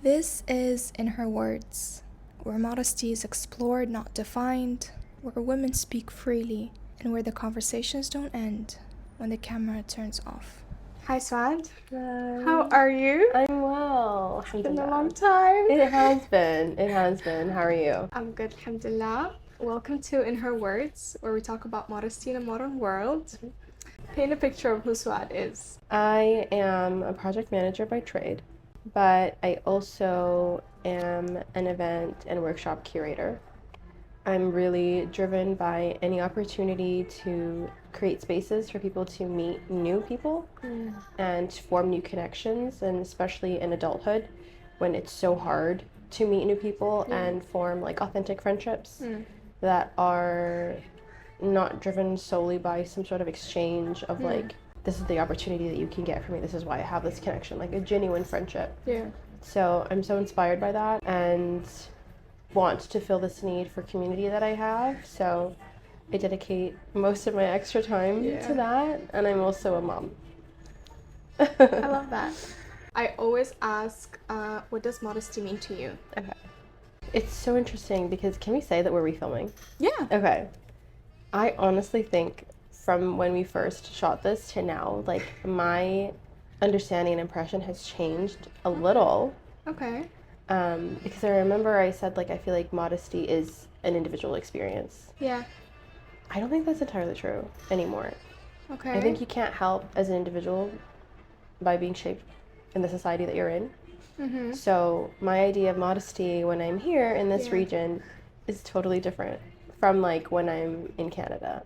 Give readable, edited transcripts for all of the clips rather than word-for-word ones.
This is In Her Words, where modesty is explored, not defined, where women speak freely, and where the conversations don't end when the camera turns off. Hi, Suaad. Hi. How are you? I'm well. It's been a long time. It has been. How are you? I'm good, alhamdulillah. Welcome to In Her Words, where we talk about modesty in a modern world. Paint a picture of who Suaad is. I am a project manager by trade, but I also am an event and workshop curator. I'm really driven by any opportunity to create spaces for people to meet new people and form new connections, and especially in adulthood when it's so hard to meet new people and form like authentic friendships that are not driven solely by some sort of exchange of like, this is the opportunity that you can get from me, this is why I have this connection, like a genuine friendship. So I'm so inspired by that and want to fill this need for community that I have, so I dedicate most of my extra time to that, and I'm also a mom. I love that. I always ask, what does modesty mean to you? Okay. It's so interesting because can we say that we're refilming? Yeah. Okay. I honestly think from when we first shot this to now, like my understanding and impression has changed a little. Okay. Because I remember I said like I feel like modesty is an individual experience. Yeah. I don't think that's entirely true anymore. Okay. I think you can't help as an individual by being shaped in the society that you're in. So my idea of modesty when I'm here in this region is totally different from like when I'm in Canada.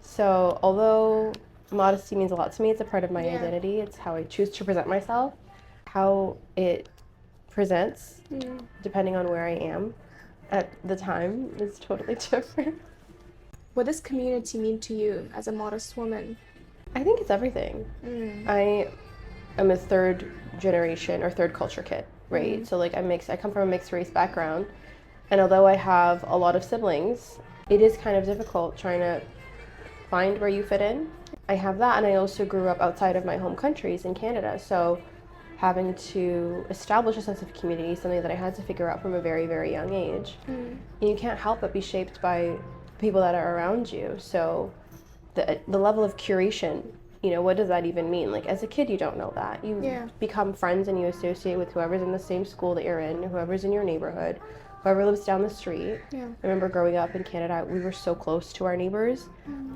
So although modesty means a lot to me, it's a part of my identity. It's how I choose to present myself. How it presents, depending on where I am at the time, is totally different. What does community mean to you as a modest woman? I think it's everything. I am a third generation or third culture kid, right? So like I come from a mixed race background, and although I have a lot of siblings, it is kind of difficult trying to find where you fit in. I have that, and I also grew up outside of my home countries in Canada, so having to establish a sense of community is something that I had to figure out from a very, very young age. And you can't help but be shaped by people that are around you. So the level of curation, you know, what does that even mean? Like as a kid, you don't know that. You become friends and you associate with whoever's in the same school that you're in, whoever's in your neighborhood, whoever lives down the street. I remember growing up in Canada, we were so close to our neighbors.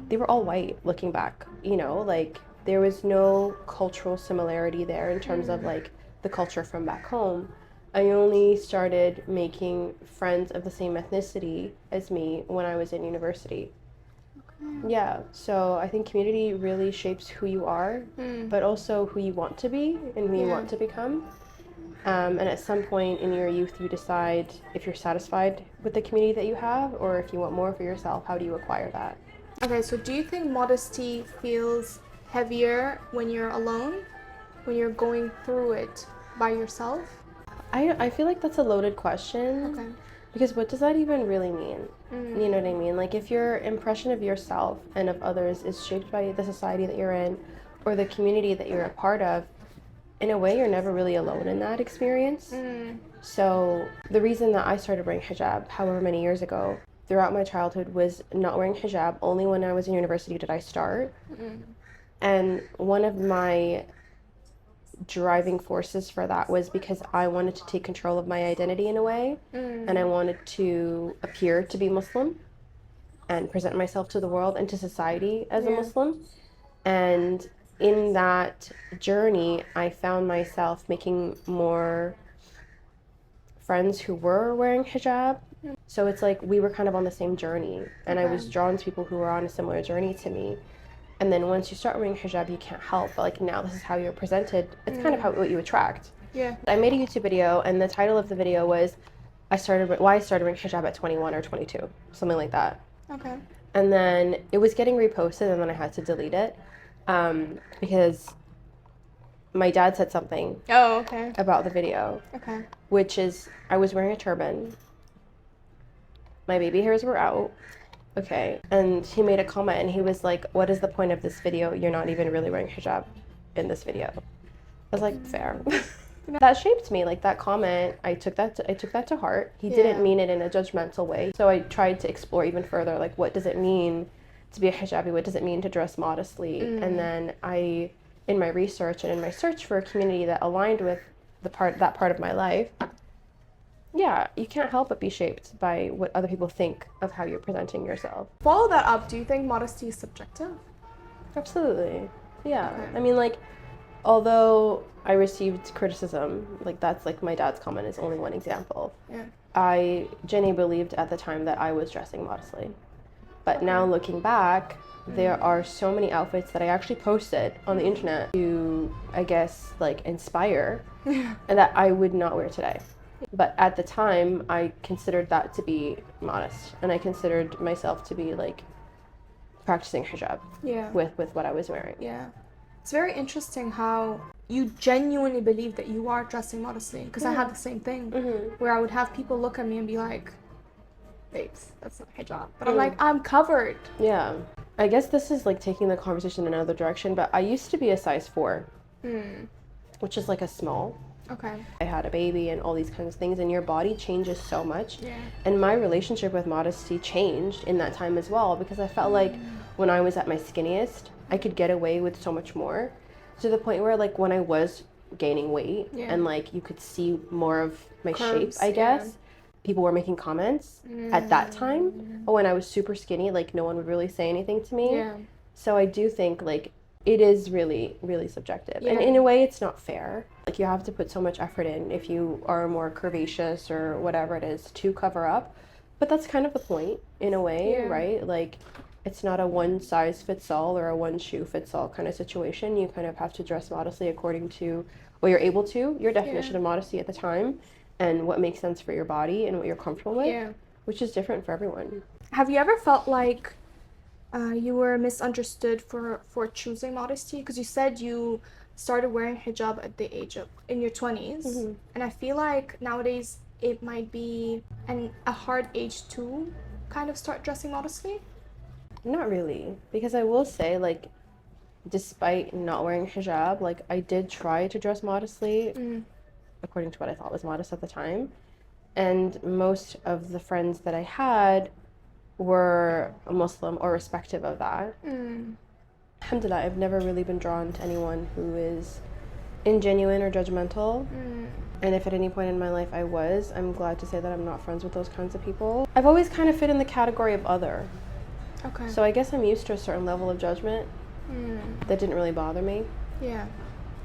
They were all white looking back, you know, like there was no cultural similarity there in terms of like the culture from back home. I only started making friends of the same ethnicity as me when I was in university. Yeah, so I think community really shapes who you are, but also who you want to be and who you want to become. And at some point in your youth, you decide if you're satisfied with the community that you have or if you want more for yourself. How do you acquire that? Okay, so do you think modesty feels heavier when you're alone, when you're going through it by yourself? I feel like that's a loaded question. Okay. Because what does that even really mean? You know what I mean? Like if your impression of yourself and of others is shaped by the society that you're in or the community that you're a part of, in a way you're never really alone in that experience. So the reason that I started wearing hijab however many years ago throughout my childhood was not wearing hijab. Only when I was in university did I start. And one of my driving forces for that was because I wanted to take control of my identity in a way, and I wanted to appear to be Muslim and present myself to the world and to society as a Muslim. And in that journey, I found myself making more friends who were wearing hijab. So it's like we were kind of on the same journey, and I was drawn to people who were on a similar journey to me. And then once you start wearing hijab, you can't help but like now this is how you're presented. It's kind of what you attract. Yeah. I made a YouTube video, and the title of the video was why I started wearing hijab at 21 or 22, something like that. Okay. And then it was getting reposted, and then I had to delete it because my dad said something about the video, which is I was wearing a turban, my baby hairs were out. And he made a comment and he was like, what is the point of this video? You're not even really wearing hijab in this video. I was like, fair. That shaped me. Like that comment, I took that to heart. He didn't mean it in a judgmental way. So I tried to explore even further, like what does it mean to be a hijabi? What does it mean to dress modestly? And then in my research and in my search for a community that aligned with that part of my life, you can't help but be shaped by what other people think of how you're presenting yourself. Follow that up. Do you think modesty is subjective? Absolutely. Yeah. Okay. I mean, like, although I received criticism, like that's like my dad's comment is only one example. Yeah. I genuinely believed at the time that I was dressing modestly. But now looking back, there are so many outfits that I actually posted on the internet to, I guess, like inspire and that I would not wear today. But at the time, I considered that to be modest, and I considered myself to be like practicing hijab with what I was wearing. Yeah. It's very interesting how you genuinely believe that you are dressing modestly, because I had the same thing where I would have people look at me and be like, babes, that's not hijab. But I'm like, I'm covered. Yeah. I guess this is like taking the conversation in another direction, but I used to be a size 4, which is like a small. Okay. I had a baby and all these kinds of things, and your body changes so much. Yeah. And my relationship with modesty changed in that time as well, because I felt like when I was at my skinniest, I could get away with so much more, to the point where like when I was gaining weight and like you could see more of my Curves, shape, I guess. People were making comments at that time. But when I was super skinny, like no one would really say anything to me. Yeah. So I do think like it is really, really subjective. And in a way, it's not fair. Like you have to put so much effort in if you are more curvaceous or whatever it is to cover up. But that's kind of the point in a way, right? Like it's not a one size fits all or a one shoe fits all kind of situation. You kind of have to dress modestly according to what you're able to, your definition of modesty at the time, and what makes sense for your body and what you're comfortable with, which is different for everyone. Have you ever felt like you were misunderstood for choosing modesty? Because you said you started wearing hijab at the age of in your 20s, and I feel like nowadays it might be a hard age to kind of start dressing modestly. Not really, because I will say, like, despite not wearing hijab, like I did try to dress modestly according to what I thought was modest at the time, and most of the friends that I had were Muslim or respective of that. Alhamdulillah, I've never really been drawn to anyone who is ingenuine or judgmental. And if at any point in my life I was, I'm glad to say that I'm not friends with those kinds of people. I've always kind of fit in the category of other. Okay. So I guess I'm used to a certain level of judgment that didn't really bother me. Yeah.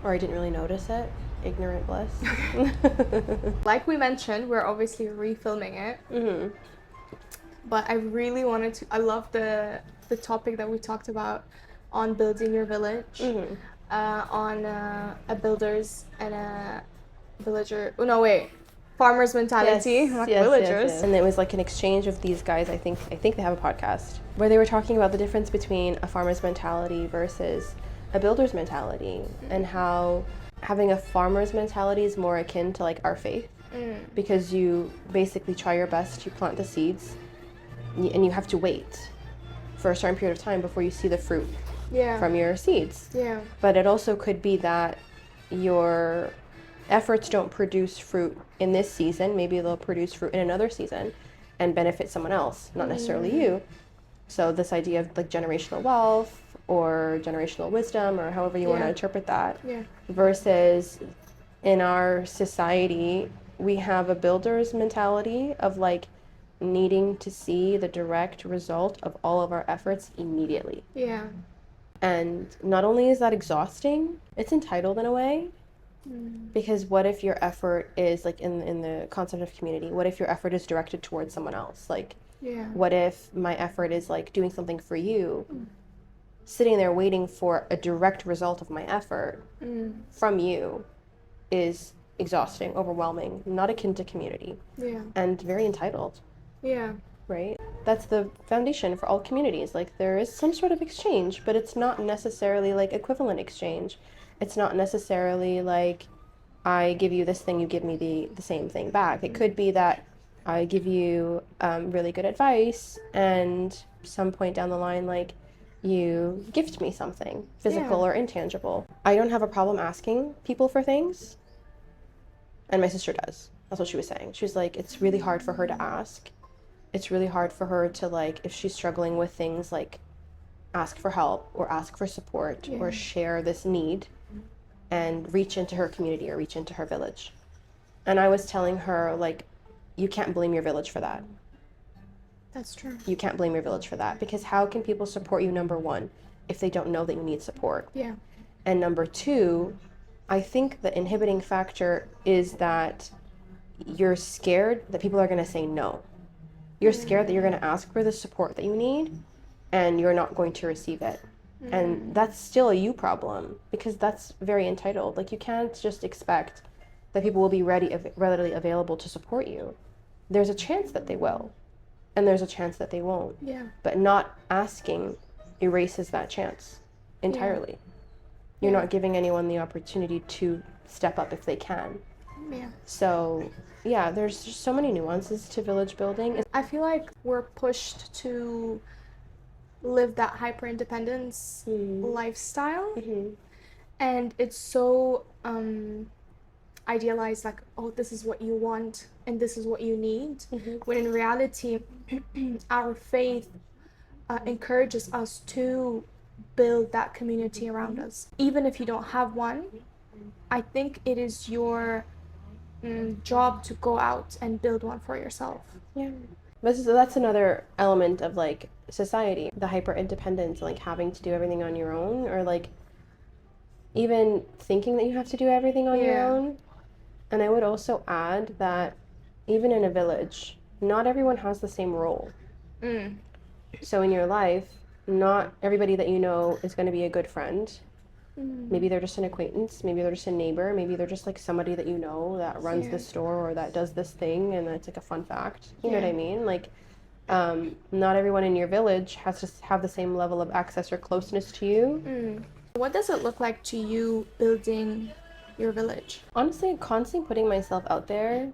Or I didn't really notice it. Ignorant bliss. Like we mentioned, we're obviously refilming it. But I really wanted to, I love the topic that we talked about on building your village, on a builder's and a villager, farmer's mentality, not villagers. Yes. And it was like an exchange of these guys, I think they have a podcast, where they were talking about the difference between a farmer's mentality versus a builder's mentality, and how having a farmer's mentality is more akin to like our faith, because you basically try your best to plant the seeds, and you have to wait for a certain period of time before you see the fruit from your seeds. But it also could be that your efforts don't produce fruit in this season. Maybe they'll produce fruit in another season and benefit someone else, not necessarily you. So this idea of like generational wealth or generational wisdom, or however you want to interpret that, versus in our society, we have a builder's mentality of like needing to see the direct result of all of our efforts immediately. And not only is that exhausting, it's entitled in a way. Because what if your effort is like in the concept of community, what if your effort is directed towards someone else? Like, what if my effort is like doing something for you, sitting there waiting for a direct result of my effort from you is exhausting, overwhelming, not akin to community, and very entitled. Right? That's the foundation for all communities. Like, there is some sort of exchange, but it's not necessarily like equivalent exchange. It's not necessarily like I give you this thing, you give me the same thing back. It could be that I give you really good advice, and some point down the line, like, you gift me something physical or intangible. I don't have a problem asking people for things, And my sister does. That's what she was saying. She was like, it's really hard for her to ask. It's really hard for her to, like, if she's struggling with things, like, ask for help or ask for support or share this need and reach into her community or reach into her village. And I was telling her, like, you can't blame your village for that. That's true. You can't blame your village for that, because how can people support you, number one, if they don't know that you need support? Yeah. And number two, I think the inhibiting factor is that you're scared that people are going to say no. You're scared that you're going to ask for the support that you need and you're not going to receive it. And that's still a you problem, because that's very entitled. Like, you can't just expect that people will be readily available to support you. There's a chance that they will, and there's a chance that they won't. Yeah. But not asking erases that chance entirely. You're not giving anyone the opportunity to step up if they can. Yeah. So, yeah, there's just so many nuances to village building. I feel like we're pushed to live that hyper-independence lifestyle. And it's so idealized, like, oh, this is what you want and this is what you need. When in reality, our faith encourages us to build that community around us. Even if you don't have one, I think it is your job to go out and build one for yourself. Yeah. That's another element of, like, society, the hyper independence, like having to do everything on your own, or like even thinking that you have to do everything on your own. And I would also add that even in a village, not everyone has the same role. So in your life, not everybody that you know is going to be a good friend. Maybe they're just an acquaintance, maybe they're just a neighbor, maybe they're just like somebody that you know that runs this store or that does this thing and it's like a fun fact. You know what I mean? Like, not everyone in your village has to have the same level of access or closeness to you. What does it look like to you building your village? Honestly, constantly putting myself out there.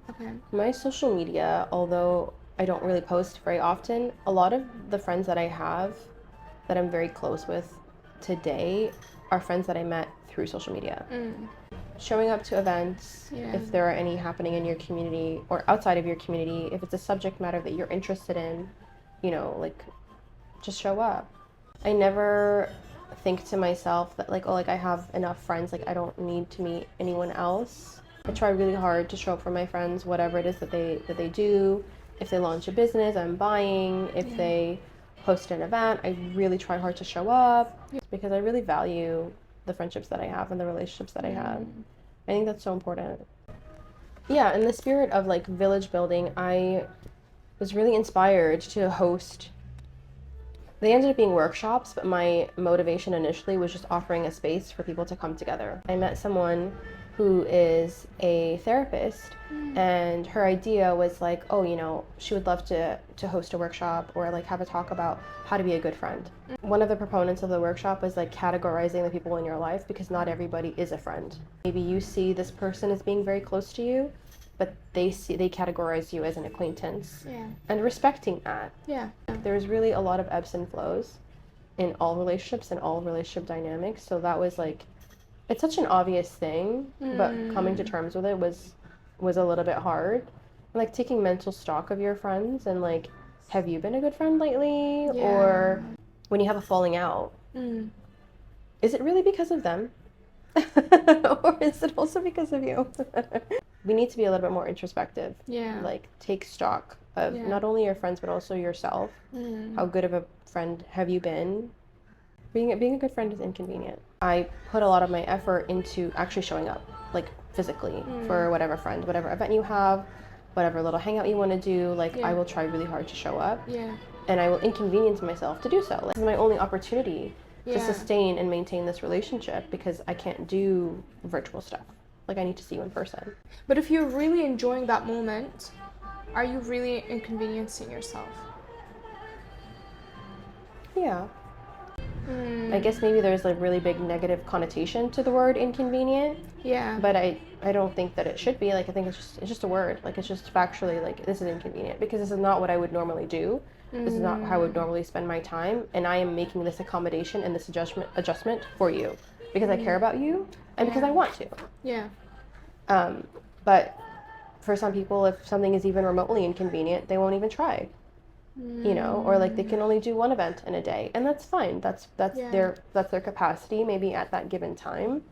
My social media, although I don't really post very often, a lot of the friends that I have that I'm very close with today are friends that I met through social media. Showing up to events, if there are any happening in your community or outside of your community, if it's a subject matter that you're interested in, you know, like, just show up. I never think to myself that, like, oh, like, I have enough friends, like, I don't need to meet anyone else. I try really hard to show up for my friends, whatever it is that they do. If they launch a business, I'm buying. If they host an event, I really try hard to show up, because I really value the friendships that I have and the relationships that I have. I think that's so important. Yeah, in the spirit of, like, village building, I was really inspired to host. They ended up being workshops, but my motivation initially was just offering a space for people to come together. I met someone who is a therapist, and her idea was like, oh, you know, she would love to host a workshop or, like, have a talk about how to be a good friend. One of the proponents of the workshop was, like, categorizing the people in your life, because not everybody is a friend. Maybe you see this person as being very close to you, but they categorize you as an acquaintance. And respecting that. There's really a lot of ebbs and flows in all relationships and all relationship dynamics, so that was, like, it's such an obvious thing, but coming to terms with it was a little bit hard. Like, taking mental stock of your friends and, like, have you been a good friend lately? Or when you have a falling out, is it really because of them? Or is it also because of you? We need to be a little bit more introspective. Like, take stock of not only your friends, but also yourself. How good of a friend have you been? Being a good friend is inconvenient. I put a lot of my effort into actually showing up, like, physically, for whatever friend, whatever event you have, whatever little hangout you want to do. Like, I will try really hard to show up. And I will inconvenience myself to do so. Like, this is my only opportunity to sustain and maintain this relationship, because I can't do virtual stuff. Like, I need to see you in person. But if you're really enjoying that moment, are you really inconveniencing yourself? Yeah. I guess maybe there's a really big negative connotation to the word inconvenient. But I don't think that it should be. Like, I think it's just a word. Like, it's just factually, like, this is inconvenient, because this is not what I would normally do. This is not how I would normally spend my time, and I am making this accommodation and this adjustment for you, because I care about you and because I want to. But for some people, if something is even remotely inconvenient, they won't even try. You know, or like they can only do one event in a day, and that's fine. That's their capacity maybe at that given time.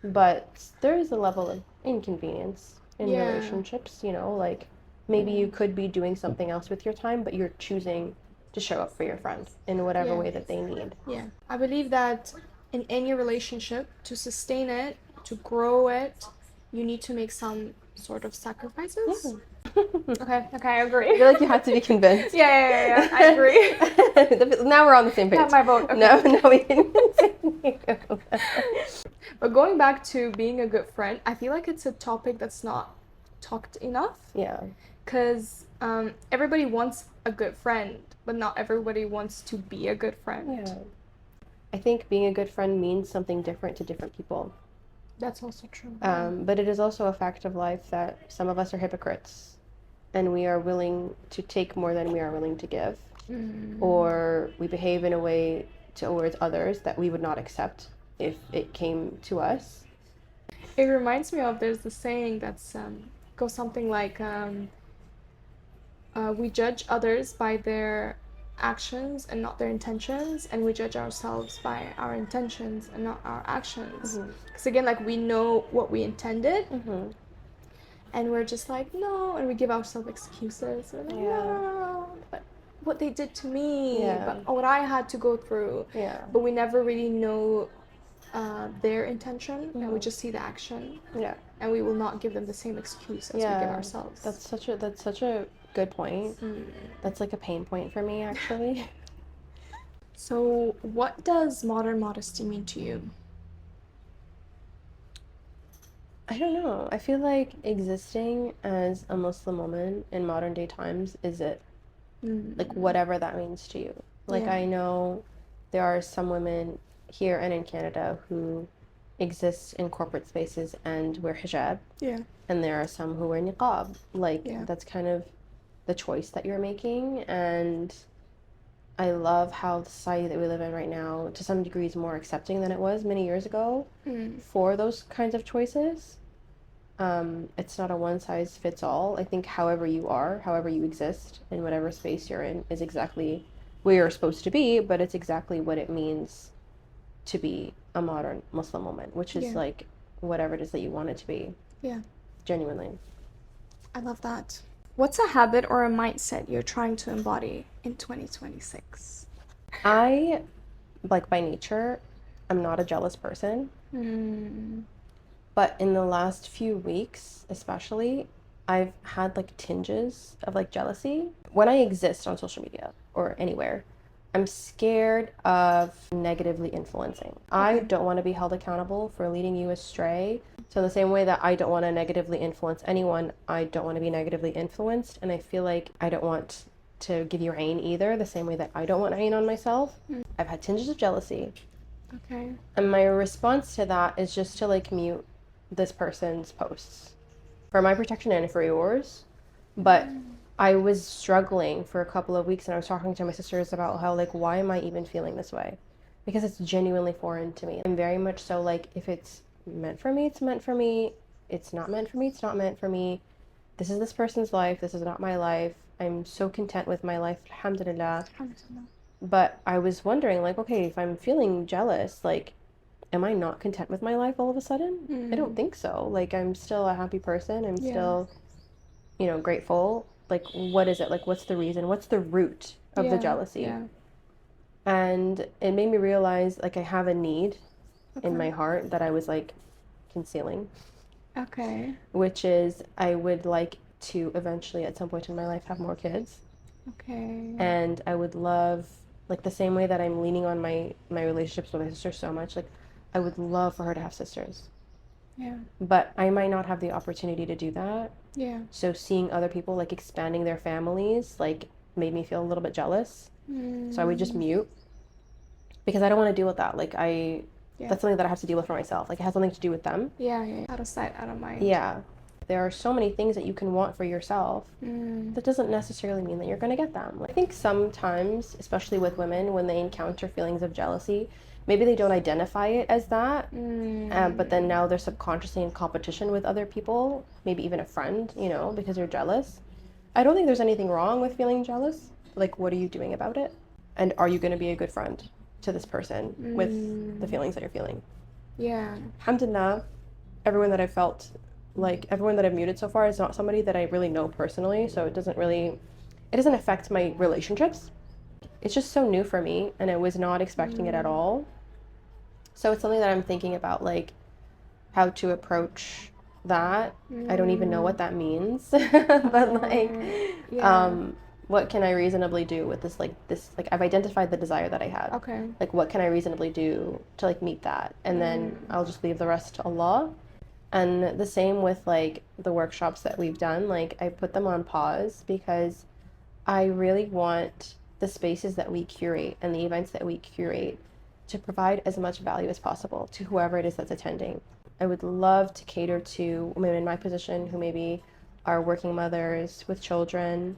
But there is a level of inconvenience in relationships, you know, like maybe you could be doing something else with your time, but you're choosing to show up for your friend in whatever way that they need. Yeah. I believe that in any relationship, to sustain it, to grow it, you need to make some sort of sacrifices. Okay, I agree. I feel like you had to be convinced. Yeah, I agree. Now we're on the same page. Not my vote. Okay. No, we can. But going back to being a good friend, I feel like it's a topic that's not talked enough. Yeah. Because everybody wants a good friend, but not everybody wants to be a good friend. Yeah. I think being a good friend means something different to different people. That's also true. But it is also a fact of life that some of us are hypocrites, and we are willing to take more than we are willing to give, or we behave in a way towards others that we would not accept if it came to us. It reminds me of, there's the saying that's goes something like, we judge others by their actions and not their intentions, and we judge ourselves by our intentions and not our actions. Because again, like, we know what we intended, and we're just like, no, and we give ourselves excuses. We're like, no, but what they did to me, but what I had to go through. But we never really know their intention, and we just see the action. And we will not give them the same excuse as we give ourselves. That's such a good point. That's like a pain point for me, actually. So what does modern modesty mean to you? I don't know. I feel like existing as a Muslim woman in modern day times is it. Like, whatever that means to you. Like, I know there are some women here and in Canada who exist in corporate spaces and wear hijab. And there are some who wear niqab. Like, that's kind of the choice that you're making. And I love how the society that we live in right now, to some degree, is more accepting than it was many years ago for those kinds of choices. It's not a one-size-fits-all. I think however you are, however you exist, in whatever space you're in, is exactly where you're supposed to be, but it's exactly what it means to be a modern Muslim woman, which is like whatever it is that you want it to be. Genuinely. I love that. What's a habit or a mindset you're trying to embody in 2026? I, like, by nature, I'm not a jealous person. But in the last few weeks, especially, I've had like tinges of like jealousy. When I exist on social media or anywhere, I'm scared of negatively influencing. I don't want to be held accountable for leading you astray. So in the same way that I don't want to negatively influence anyone, I don't want to be negatively influenced. And I feel like I don't want to give you rain either, the same way that I don't want rain on myself. I've had tinges of jealousy. And my response to that is just to like mute this person's posts for my protection and for yours. But I was struggling for a couple of weeks, and I was talking to my sisters about how, like, why am I even feeling this way? Because it's genuinely foreign to me. I'm very much so like, if it's meant for me, it's meant for me. It's not meant for me, it's not meant for me. This is this person's life, this is not my life. I'm so content with my life, alhamdulillah. But I was wondering, like, okay, if I'm feeling jealous, like, am I not content with my life all of a sudden? I don't think so. Like, I'm still a happy person. I'm still, you know, grateful. Like, what is it? Like, what's the reason? What's the root of the jealousy? And it made me realize, like, I have a need in my heart that I was, like, concealing. Which is, I would like to eventually, at some point in my life, have more kids. And I would love, like, the same way that I'm leaning on my relationships with my sister so much, like, I would love for her to have sisters. But I might not have the opportunity to do that. So seeing other people, like, expanding their families, like, made me feel a little bit jealous. So I would just mute. Because I don't want to deal with that. Like, that's something that I have to deal with for myself. Like, it has something to do with them. Out of sight, out of mind. There are so many things that you can want for yourself. That doesn't necessarily mean that you're going to get them. Like, I think sometimes, especially with women, when they encounter feelings of jealousy, maybe they don't identify it as that, but then now they're subconsciously in competition with other people, maybe even a friend, you know, because you're jealous. I don't think there's anything wrong with feeling jealous. Like, what are you doing about it? And are you going to be a good friend to this person with the feelings that you're feeling? Yeah. Alhamdulillah, everyone that I've felt, like everyone that I've muted so far is not somebody that I really know personally, so it doesn't affect my relationships. It's just so new for me, and I was not expecting it at all. So it's something that I'm thinking about, like, how to approach that. I don't even know what that means, but like, what can I reasonably do with this? Like, I've identified the desire that I have. Okay. Like, what can I reasonably do to like meet that? And then I'll just leave the rest to Allah. And the same with like the workshops that we've done. Like, I put them on pause because I really want the spaces that we curate and the events that we curate to provide as much value as possible to whoever it is that's attending. I would love to cater to women in my position who maybe are working mothers with children.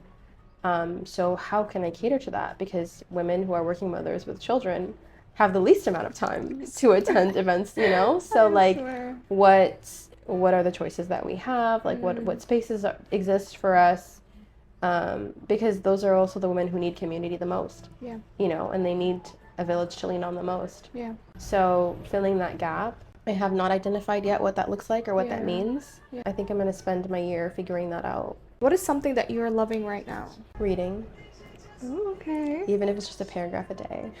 So how can I cater to that? Because women who are working mothers with children have the least amount of time to attend events, you know? So like, what are the choices that we have? Like, what spaces exist for us? Because those are also the women who need community the most. Yeah. You know, and they need a village to lean on the most. Yeah. So filling that gap, I have not identified yet what that looks like or what that means. Yeah. I think I'm going to spend my year figuring that out. What is something that you're loving right now? Reading. Oh, okay. Even if it's just a paragraph a day.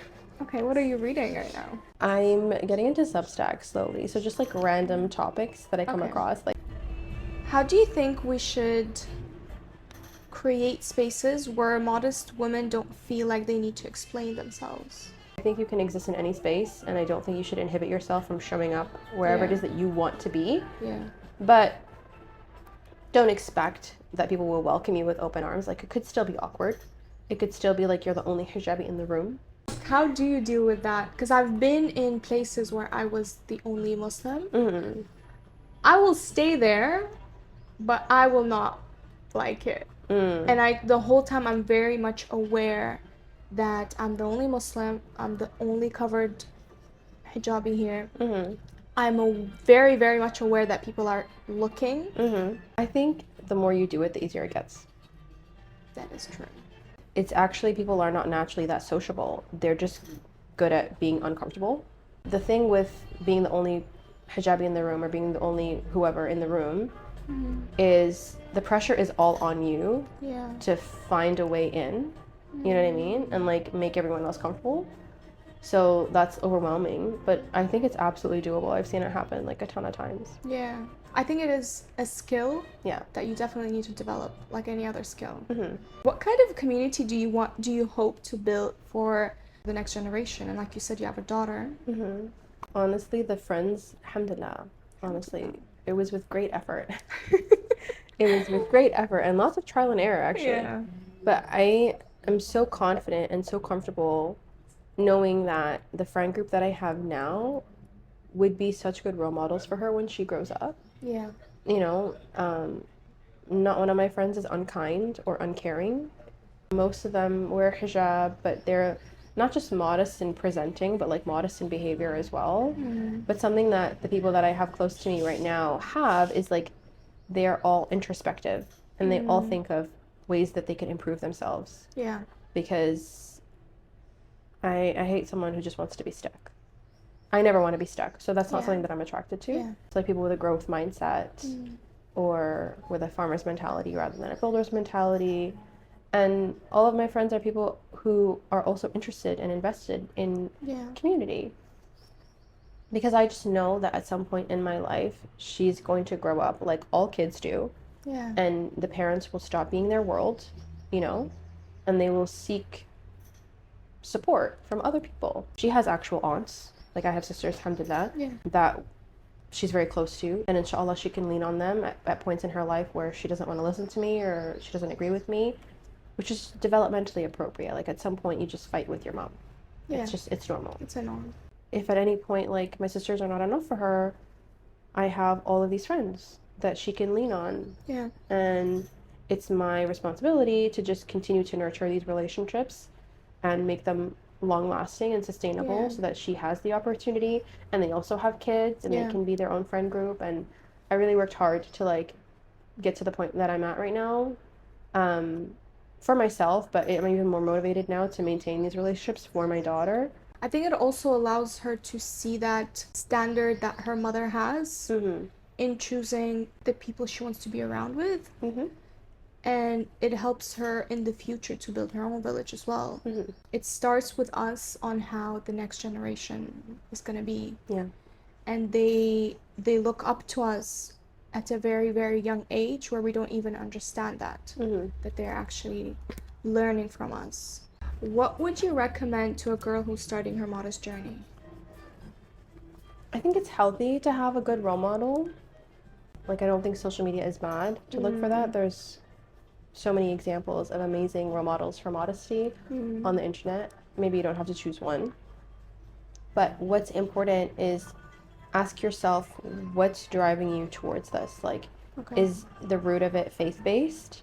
Okay, what are you reading right now? I'm getting into Substack slowly. So just like random topics that I come across. Like, how do you think we should create spaces where modest women don't feel like they need to explain themselves? I think you can exist in any space, and I don't think you should inhibit yourself from showing up wherever it is that you want to be. Yeah. But don't expect that people will welcome you with open arms. Like, it could still be awkward. It could still be like you're the only hijabi in the room. How do you deal with that? Because I've been in places where I was the only Muslim. Mm-hmm. I will stay there, but I will not like it. And the whole time I'm very much aware that I'm the only Muslim, I'm the only covered hijabi here. I'm very, very much aware that people are looking. I think the more you do it, the easier it gets. That is true. It's actually, people are not naturally that sociable. They're just good at being uncomfortable. The thing with being the only hijabi in the room or being the only whoever in the room is the pressure is all on you to find a way in. You know what I mean? And like make everyone else comfortable. So that's overwhelming, but I think it's absolutely doable. I've seen it happen like a ton of times. Yeah. I think it is a skill that you definitely need to develop, like any other skill. What kind of community do you hope to build for the next generation? And like you said, you have a daughter. Honestly, the friends, alhamdulillah, honestly, it was with great effort. It was with great effort and lots of trial and error, actually. But I am so confident and so comfortable knowing that the friend group that I have now would be such good role models for her when she grows up. Yeah. You know, not one of my friends is unkind or uncaring. Most of them wear hijab, but they're not just modest in presenting, but like modest in behavior as well. But something that the people that I have close to me right now have is like they're all introspective and they all think of ways that they can improve themselves. Yeah. Because I hate someone who just wants to be stuck. I never want to be stuck, so that's not something that I'm attracted to. It's like people with a growth mindset or with a farmer's mentality rather than a builder's mentality. And all of my friends are people who are also interested and invested in community. Because I just know that at some point in my life, she's going to grow up like all kids do. Yeah. And the parents will stop being their world, you know, and they will seek support from other people. She has actual aunts. Like I have sisters, alhamdulillah, that she's very close to. And inshallah, she can lean on them at points in her life where she doesn't want to listen to me or she doesn't agree with me, which is developmentally appropriate. Like at some point, you just fight with your mom. Yeah. It's normal. It's a norm. If at any point, like my sisters are not enough for her, I have all of these friends that she can lean on. Yeah. And it's my responsibility to just continue to nurture these relationships and make them long lasting and sustainable, so that she has the opportunity, and they also have kids and they can be their own friend group. And I really worked hard to like get to the point that I'm at right now, for myself, but I'm even more motivated now to maintain these relationships for my daughter. I think it also allows her to see that standard that her mother has in choosing the people she wants to be around with. And it helps her in the future to build her own village as well. It starts with us on how the next generation is going to be. And they look up to us at a very, very young age, where we don't even understand that they're actually learning from us. What would you recommend to a girl who's starting her modest journey? I think it's healthy to have a good role model. Like, I don't think social media is bad to look for that. There's so many examples of amazing role models for modesty on the internet. Maybe you don't have to choose one. But what's important is ask yourself, what's driving you towards this? Like, is the root of it faith-based?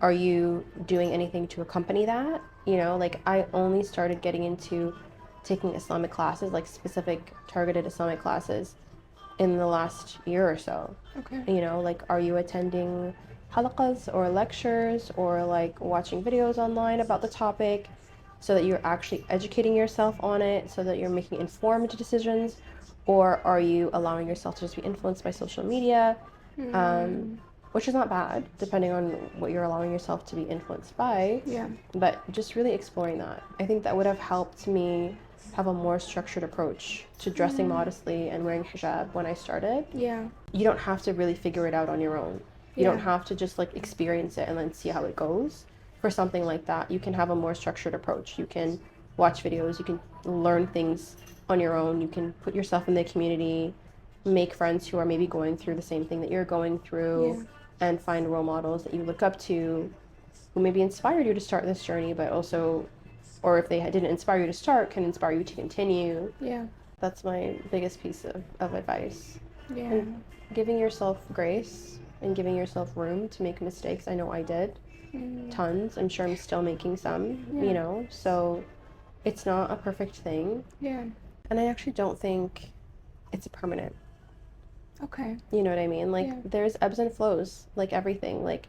Are you doing anything to accompany that? You know, like, I only started getting into taking Islamic classes, like specific targeted Islamic classes, in the last year or so. You know, like, are you attending halaqas or lectures, or like watching videos online about the topic, so that you're actually educating yourself on it, so that you're making informed decisions? Or are you allowing yourself to just be influenced by social media, which is not bad, depending on what you're allowing yourself to be influenced by. But just really exploring that. I think that would have helped me have a more structured approach to dressing modestly and wearing hijab when I started. You don't have to really figure it out on your own. You don't have to just like experience it and then see how it goes. For something like that, you can have a more structured approach. You can watch videos, you can learn things on your own, you can put yourself in the community, make friends who are maybe going through the same thing that you're going through, and find role models that you look up to, who maybe inspired you to start this journey, but also, or if they didn't inspire you to start, can inspire you to continue. That's my biggest piece of advice. And giving yourself grace and giving yourself room to make mistakes. I know I did. Tons. I'm sure I'm still making some, you know, so it's not a perfect thing. And I actually don't think it's permanent. You know what I mean? Like, there's ebbs and flows, like everything. Like,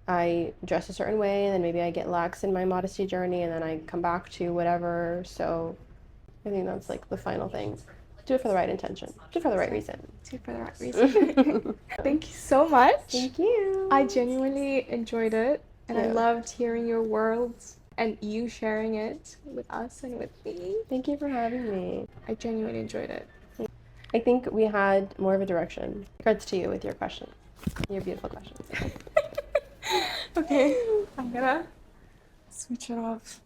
I dress a certain way, and then maybe I get lax in my modesty journey, and then I come back to whatever. So I think that's like the final thing. Do it for the right intention. Do it for the right reason. Do it for the right reason. Thank you so much. Thank you. I genuinely enjoyed it, and I loved hearing your worlds and you sharing it with us and with me. Thank you for having me. I genuinely enjoyed it. I think we had more of a direction. Congrats to you with your question. Your beautiful questions. Okay, I'm gonna switch it off.